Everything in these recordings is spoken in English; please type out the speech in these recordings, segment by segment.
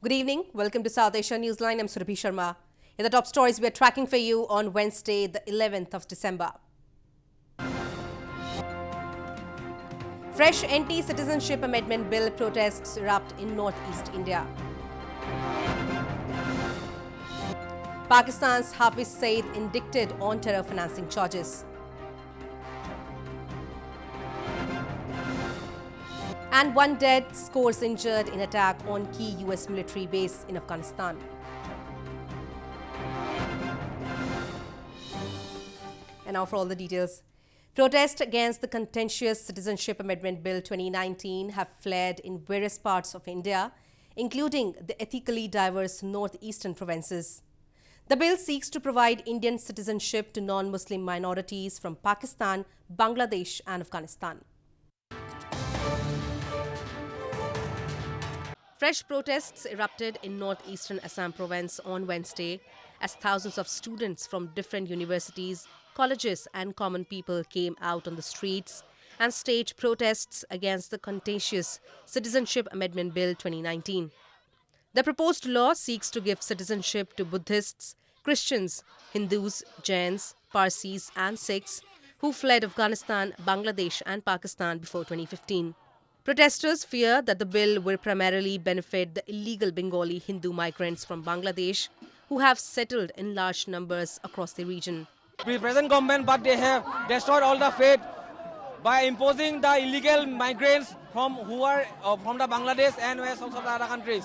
Good evening. Welcome to South Asia Newsline. I'm Surabhi Sharma. In the top stories we are tracking for you on Wednesday, the 11th of December. Fresh anti-citizenship amendment bill protests erupt in northeast India. Pakistan's Hafiz Saeed indicted on terror financing charges. And one dead, scores injured in attack on key US military base in Afghanistan. And now for all the details. Protests against the contentious Citizenship Amendment Bill 2019 have flared in various parts of India, including the ethnically diverse northeastern provinces. The bill seeks to provide Indian citizenship to non-Muslim minorities from Pakistan, Bangladesh and Afghanistan. Fresh protests erupted in northeastern Assam province on Wednesday as thousands of students from different universities, colleges and common people came out on the streets and staged protests against the contentious Citizenship Amendment Bill 2019. The proposed law seeks to give citizenship to Buddhists, Christians, Hindus, Jains, Parsis and Sikhs who fled Afghanistan, Bangladesh and Pakistan before 2015. Protesters fear that the bill will primarily benefit the illegal Bengali Hindu migrants from Bangladesh who have settled in large numbers across the region. The present government, but they have destroyed all the faith by imposing the illegal migrants who are from the Bangladesh and west also the other countries.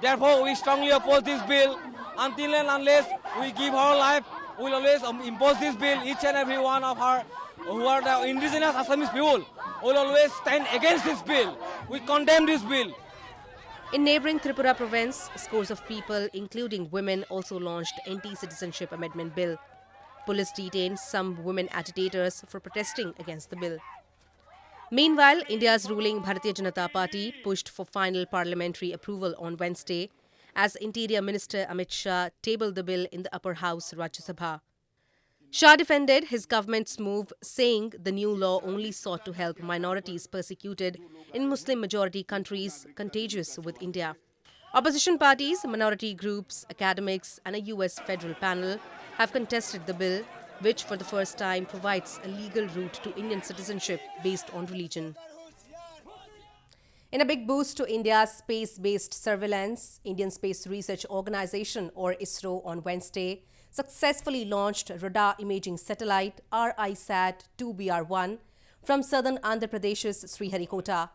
Therefore, we strongly oppose this bill. Until and unless we give our life, we will always impose this bill. Each and every one of our who are the indigenous Assamese people will always stand against this bill. We condemn this bill. In neighbouring Tripura province, scores of people, including women, also launched anti-citizenship amendment bill. Police detained some women agitators for protesting against the bill. Meanwhile, India's ruling Bharatiya Janata Party pushed for final parliamentary approval on Wednesday as Interior Minister Amit Shah tabled the bill in the upper house Rajya Sabha. Shah defended his government's move, saying the new law only sought to help minorities persecuted in Muslim-majority countries contagious with India. Opposition parties, minority groups, academics and a US federal panel have contested the bill, which for the first time provides a legal route to Indian citizenship based on religion. In a big boost to India's space-based surveillance, Indian Space Research Organisation or ISRO on Wednesday successfully launched radar imaging satellite RISAT-2BR1 from southern Andhra Pradesh's Sriharikota.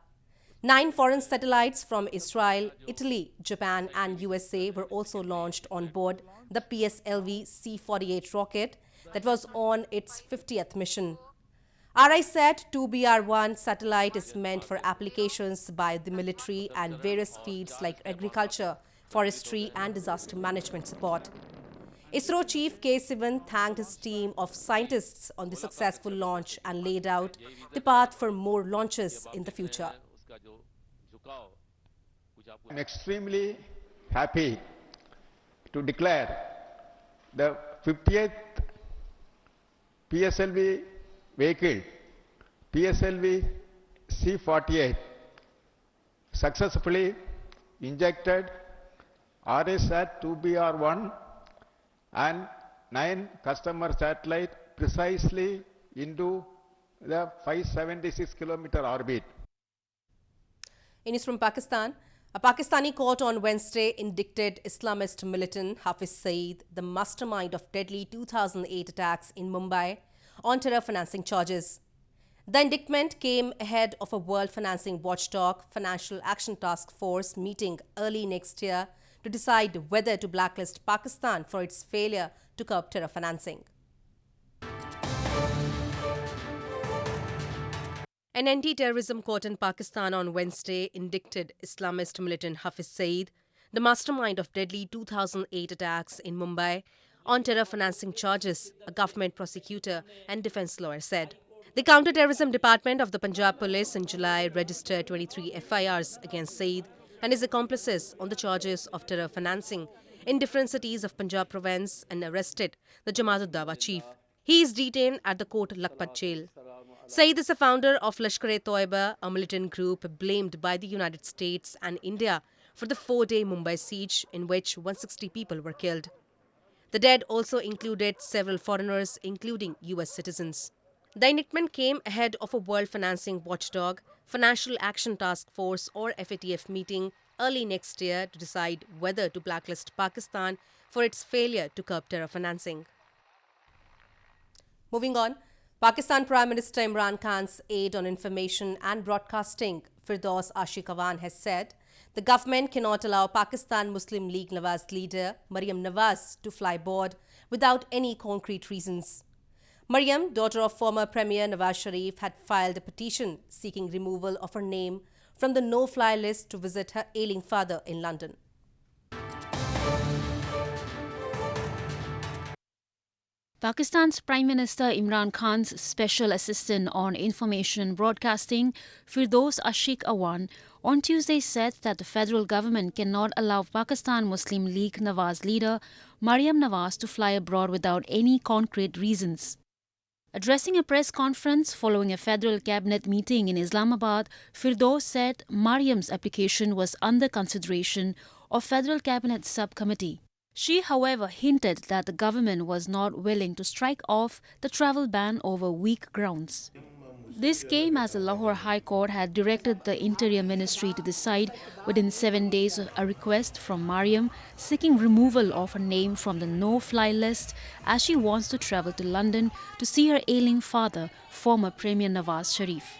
9 foreign satellites from Israel, Italy, Japan and USA were also launched on board the PSLV C-48 rocket that was on its 50th mission. RISAT-2BR1 satellite is meant for applications by the military and various fields like agriculture, forestry and disaster management support. ISRO Chief K. Sivan thanked his team of scientists on the successful launch and laid out the path for more launches in the future. I'm extremely happy to declare the 50th PSLV vehicle, PSLV C-48, successfully injected RISAT-2BR1 and 9 customer satellites precisely into the 576-kilometer orbit. In news from Pakistan, a Pakistani court on Wednesday indicted Islamist militant Hafiz Saeed, the mastermind of deadly 2008 attacks in Mumbai, on terror financing charges. The indictment came ahead of a World Financing Watchdog Financial Action Task Force meeting early next year to decide whether to blacklist Pakistan for its failure to curb terror financing. An anti-terrorism court in Pakistan on Wednesday indicted Islamist militant Hafiz Saeed, the mastermind of deadly 2008 attacks in Mumbai, on terror financing charges, a government prosecutor and defence lawyer said. The Counter-Terrorism Department of the Punjab Police in July registered 23 FIRs against Saeed and his accomplices on the charges of terror financing in different cities of Punjab province and arrested the Jamaat-ud-Dawa chief. He is detained at the Court Lakhpat jail. Saeed is a founder of Lashkar-e-Toiba, a militant group blamed by the United States and India for the 4-day Mumbai siege, in which 160 people were killed. The dead also included several foreigners, including US citizens. The indictment came ahead of a World Financing Watchdog, Financial Action Task Force or FATF meeting early next year to decide whether to blacklist Pakistan for its failure to curb terror financing. Moving on, Pakistan Prime Minister Imran Khan's aide on information and broadcasting, Firdaus Ashiq Awan, has said the government cannot allow Pakistan Muslim League Nawaz leader Maryam Nawaz to fly aboard without any concrete reasons. Maryam, daughter of former Premier Nawaz Sharif, had filed a petition seeking removal of her name from the no-fly list to visit her ailing father in London. Pakistan's Prime Minister Imran Khan's Special Assistant on Information and Broadcasting, Firdaus Ashiq Awan, on Tuesday said that the federal government cannot allow Pakistan Muslim League Nawaz leader Maryam Nawaz to fly abroad without any concrete reasons. Addressing a press conference following a federal cabinet meeting in Islamabad, Firdaus said Maryam's application was under consideration of federal cabinet subcommittee. She, however, hinted that the government was not willing to strike off the travel ban over weak grounds. This came as the Lahore High Court had directed the Interior Ministry to decide within 7 days a request from Maryam seeking removal of her name from the no-fly list as she wants to travel to London to see her ailing father, former Premier Nawaz Sharif.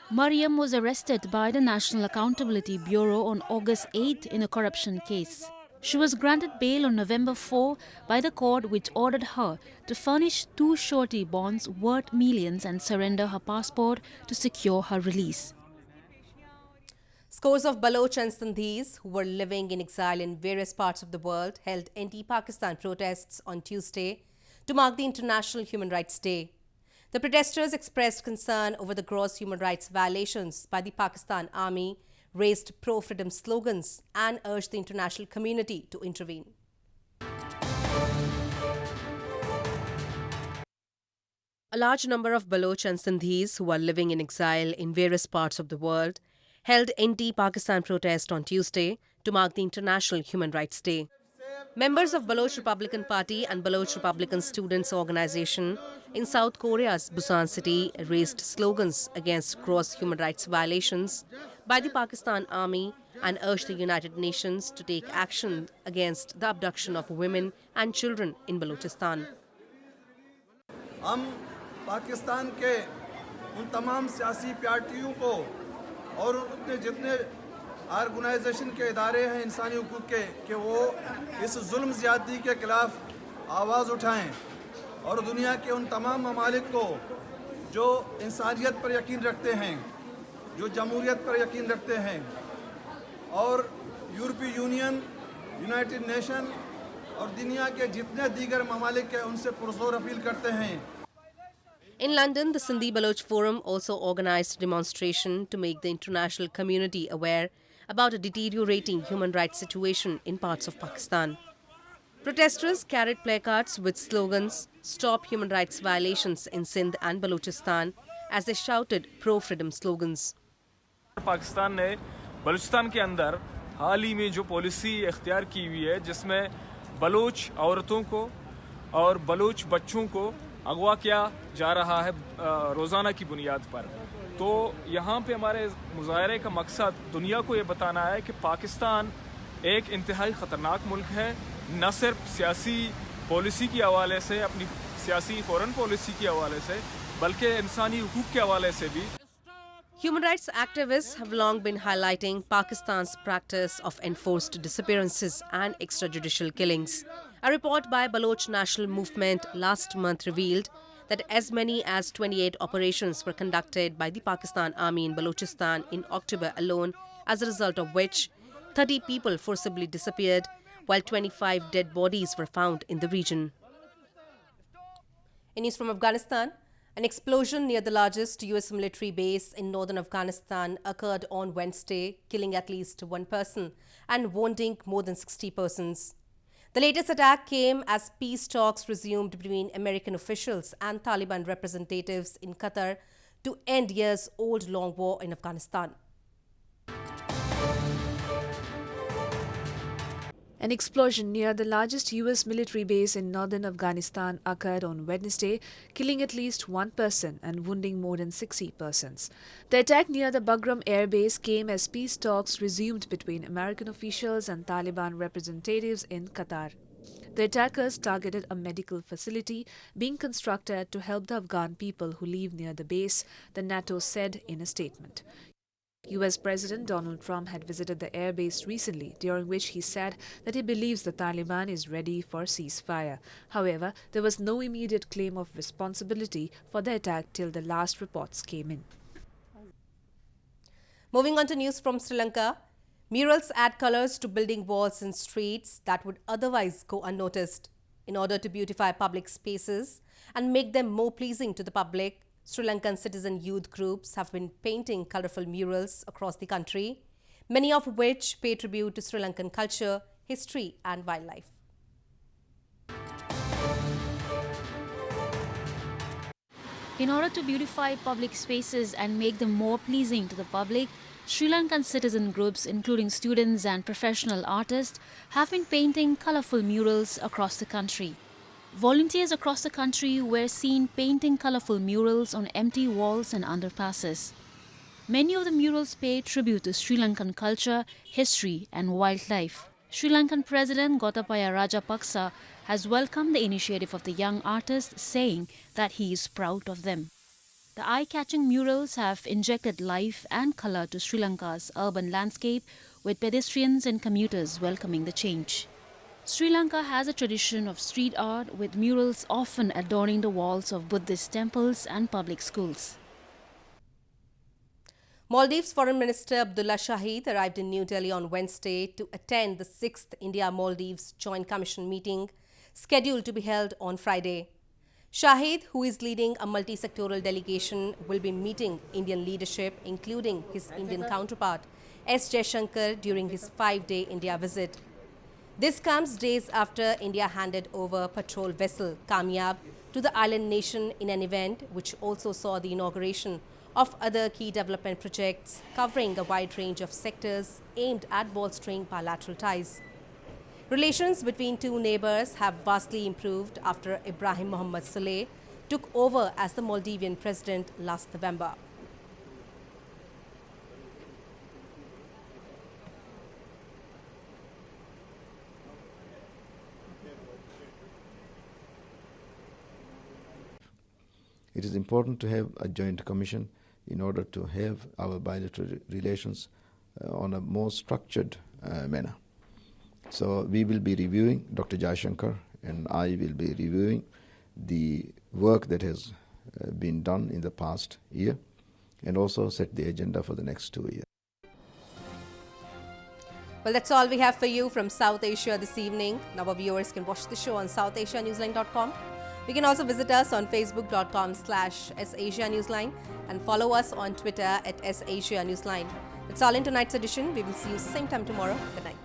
Maryam was arrested by the National Accountability Bureau on August 8 in a corruption case. She was granted bail on November 4 by the court, which ordered her to furnish 2 surety bonds worth millions and surrender her passport to secure her release. Scores of Baloch and Sindhis who were living in exile in various parts of the world held anti-Pakistan protests on Tuesday to mark the International Human Rights Day. The protesters expressed concern over the gross human rights violations by the Pakistan Army, raised pro-freedom slogans and urged the international community to intervene. A large number of Baloch and Sindhis who are living in exile in various parts of the world held anti-Pakistan protest on Tuesday to mark the International Human Rights Day. Members of Baloch Republican Party and Baloch Republican Students Organization in South Korea's Busan city raised slogans against gross human rights violations by the Pakistan Army and urged the United Nations to take action against the abduction of women and children in Balochistan. हम पाकिस्तान के उन तमाम सियासी पार्टियों को और उतने जितने ऑर्गेनाइजेशन के इदारे हैं इंसानी हुकूक के कि वो इस जुल्म ज़्यादती के खिलाफ आवाज़ उठाएं और दुनिया के उन तमाम ममालिक को जो इंसानियत पर यकीन रखते हैं, जो जमहूरियत पर यकीन रखते हैं और यूरोपीय यूनियन, यूनाइटेड नेशन और दुनिया के जितने दीगर ममालिक हैं उनसे पुरजोर अपील करते हैं. In London, the Sindhi Baloch Forum also organized a demonstration to make the international community aware about a deteriorating human rights situation in parts of Pakistan. Protesters carried placards with slogans, "Stop human rights violations in Sindh and Balochistan," as they shouted pro-freedom slogans. Pakistan ने बलूचिस्तान के अंदर हाल ही में जो policy इख्तियार की हुई है जिसमें बलोच औरतों को और बलोच बच्चों को अगवा किया जा रहा है रोज़ाना की बुनियाद पर, तो यहाँ पे हमारे मुजाहरे का मकसद दुनिया को ये बताना है कि पाकिस्तान एक इंतहाई ख़तरनाक मुल्क है, न सिर्फ सियासी पॉलिसी के हवाले से, अपनी सियासी फॉरेन पॉलिसी के हवाले से, बल्कि इंसानी हुकूक के हवाले से भी. Human rights activists have long been highlighting Pakistan's practice of enforced disappearances and extrajudicial killings. A report by Baloch National Movement last month revealed that as many as 28 operations were conducted by the Pakistan Army in Balochistan in October alone, as a result of which 30 people forcibly disappeared, while 25 dead bodies were found in the region. In news from Afghanistan, an explosion near the largest US military base in northern Afghanistan occurred on Wednesday, killing at least one person and wounding more than 60 persons. The latest attack came as peace talks resumed between American officials and Taliban representatives in Qatar to end years-old long war in Afghanistan. An explosion near the largest US military base in northern Afghanistan occurred on Wednesday, killing at least one person and wounding more than 60 persons. The attack near the Bagram air base came as peace talks resumed between American officials and Taliban representatives in Qatar. The attackers targeted a medical facility being constructed to help the Afghan people who live near the base, the NATO said in a statement. US President Donald Trump had visited the airbase recently, during which he said that he believes the Taliban is ready for ceasefire. However, there was no immediate claim of responsibility for the attack till the last reports came in. Moving on to news from Sri Lanka. Murals add colors to building walls and streets that would otherwise go unnoticed. In order to beautify public spaces and make them more pleasing to the public, Sri Lankan citizen youth groups have been painting colorful murals across the country, many of which pay tribute to Sri Lankan culture, history and wildlife. In order to beautify public spaces and make them more pleasing to the public, Sri Lankan citizen groups, including students and professional artists, have been painting colorful murals across the country. Volunteers across the country were seen painting colorful murals on empty walls and underpasses. Many of the murals pay tribute to Sri Lankan culture, history and wildlife. Sri Lankan President Gotabaya Rajapaksa has welcomed the initiative of the young artists, saying that he is proud of them. The eye-catching murals have injected life and color to Sri Lanka's urban landscape, with pedestrians and commuters welcoming the change. Sri Lanka has a tradition of street art, with murals often adorning the walls of Buddhist temples and public schools. Maldives Foreign Minister Abdullah Shahid arrived in New Delhi on Wednesday to attend the 6th India-Maldives Joint Commission meeting, scheduled to be held on Friday. Shahid, who is leading a multi-sectoral delegation, will be meeting Indian leadership, including his Indian counterpart, S. Jaishankar, during his 5-day India visit. This comes days after India handed over patrol vessel Kamyab to the island nation in an event which also saw the inauguration of other key development projects covering a wide range of sectors aimed at bolstering bilateral ties. Relations between two neighbors have vastly improved after Ibrahim Mohamed Solih took over as the Maldivian president last November. It is important to have a joint commission in order to have our bilateral relations on a more structured manner. So we will be reviewing, Dr. Jaishankar and I will be reviewing the work that has been done in the past year and also set the agenda for the next 2 years. Well, that's all we have for you from South Asia this evening. Now our viewers can watch the show on southasianewsline.com. You can also visit us on facebook.com/SAsia Newsline and follow us on Twitter @SAsia Newsline. That's all in tonight's edition. We will see you same time tomorrow. Good night.